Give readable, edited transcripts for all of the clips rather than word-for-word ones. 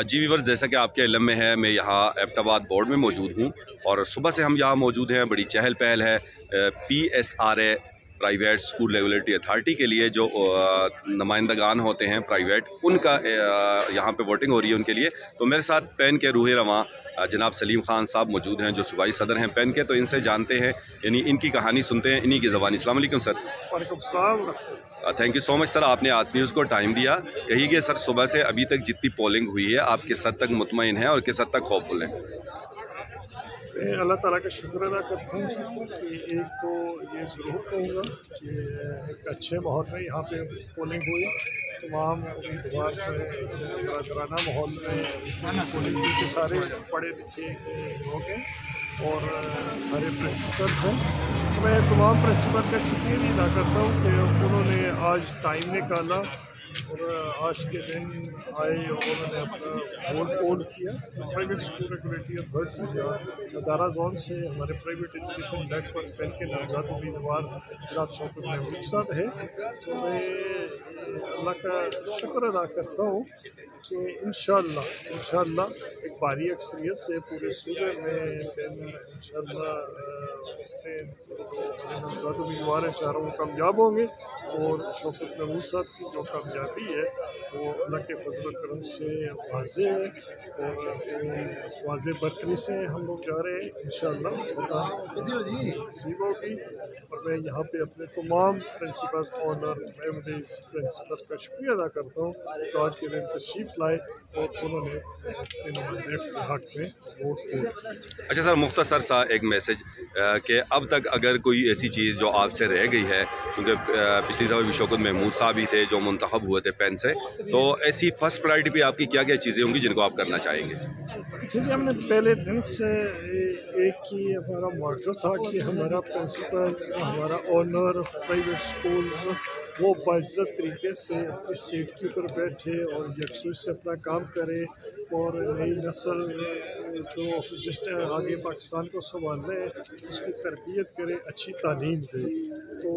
جی viewers, جیسا کہ آپ کے علم میں ہے، میں یہاں ایبٹ آباد بورڈ میں موجود ہوں اور صبح سے ہم یہاں موجود ہیں۔ بڑی چہل پہل ہے PSRA private school regulatory authority کے لیے، جو نمائندگان ہوتے ہیں پرائیویٹ، ان کا یہاں پہ ووٹنگ ہو رہی ہے ان کے لیے۔ تو میرے ساتھ پین کے روح رواں جناب سلیم خان صاحب موجود ہیں، جو صوبائی صدر ہیں پین کے۔ تو ان سے جانتے ہیں، یعنی ان کی کہانی سنتے ہیں انہی کی زبانی۔ السلام علیکم سر۔ وعلیکم السلام۔ تھینک یو سو مچ سر، آپ نے آج نیوز کو ٹائم دیا۔ کہیے کہ سر صبح سے ابھی تک جتنی پولنگ ہوئی ہے، آپ کس حد تک مطمئن ہیں اور کس حد تک ہوپ فل ہیں؟ میں اللہ تعالیٰ کا شکر ادا کرتا ہوں کہ ایک تو یہ ضرور کہوں گا کہ ایک اچھے ماحول میں یہاں پہ پولنگ ہوئی۔ تمام امیدوار جو ہے برادرانہ ماحول میں پولنگ ہوئی کہ سارے پڑھے لکھے لوگ ہیں اور سارے پرنسپل ہیں۔ تو میں تمام پرنسپل کا شکریہ بھی ادا کرتا ہوں کہ انہوں نے آج ٹائم نکالا اور آج کے دن آئے اور انہوں نے اپنا ووٹ پول کیا۔ Private school regulatory authority Hazara zone سے ہمارے private education network PEN کے نامزد امیدوار جناب شوکت محمود صاحب ہے۔ تو میں اللہ کا شکر ادا کرتا ہوں کہ انشاءاللہ ایک بھاری اکثریت سے پورے صوبے میں انشاءاللہ نامزد امیدوار ہیں چاروں وہ کامیاب ہوں گے، اور شوکت محمود صاحب کی جو کامیابی ہے وہ اللہ کے فضل و کرم سے واضح ہے، اور اس واضح برتری سے ہم لوگ جا رہے ہیں۔ انشاءاللہ نصیب ہوگی۔ اور میں یہاں پہ اپنے تمام پرنسپلز آنر میمبرز پرنسپل کا شکریہ ادا کرتا ہوں جو آج کے دن تشریف لائے اور انہوں نے اپنے نمائندے کے حق میں ووٹ دیا۔ اچھا سر، مختصر سا ایک میسج کہ اب تک اگر کوئی ایسی چیز جو آپ سے رہ گئی ہے، کیونکہ پچھلی دفعہ بھی شوکت محمود صاحب ہی تھے جو منتخب ہوئے تھے پین سے، تو ایسی فرسٹ پرائرٹی پہ آپ کی کیا کیا چیزیں ہوں گی جن کو آپ کرنا چاہیں گے؟ دیکھیے جی، ہم نے پہلے دن سے ایک ہی ہمارا موٹو تھا کہ ہمارا پرنسپل، ہمارا آنر پرائیویٹ اسکول وہ باعزت طریقے سے اپنی سیٹ کے اوپر بیٹھے اور یکسوئی سے اپنا کام کرے، اور نئی نسل جو جس نے آگے پاکستان کو سنبھالنا ہے اس کی تربیت کرے، اچھی تعلیم دے۔ تو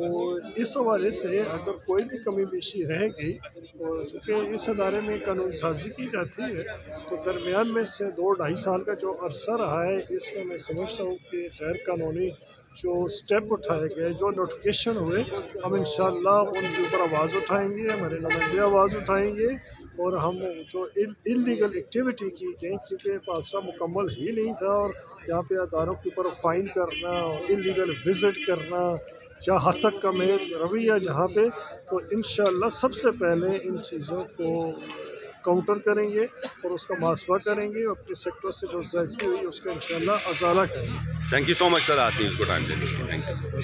اس حوالے سے اگر کوئی بھی کمی بیشی رہ گئی، اور چونکہ اس ادارے میں قانون سازی کی جاتی ہے، تو درمیان میں سے 2-2.5 سال کا جو عرصہ رہا ہے، اس میں سمجھتا ہوں کہ غیر قانونی جو سٹیپ اٹھائے گئے، جو نوٹیفیکیشن ہوئے، ہم انشاءاللہ ان کے اوپر آواز اٹھائیں گے، ہمارے نمائندے آواز اٹھائیں گے، اور ہم جو انلیگل ایکٹیویٹی کی گئی، کیونکہ پاسرا مکمل ہی نہیں تھا، اور یہاں پہ اداروں کے اوپر فائن کرنا، انلیگل وزٹ کرنا یا حد تک کا محض رویہ جہاں پہ، تو انشاءاللہ سب سے پہلے ان چیزوں کو کاؤنٹر کریں گے اور اس کا محاسبہ کریں گے، اور اپنے سیکٹر سے جو زیادتی ہوئی اس کا انشاءاللہ ازالہ کریں گے۔ تھینک یو سو مچ سر، آج نیوز کو ٹائم دینے کے لیے۔ Thank you.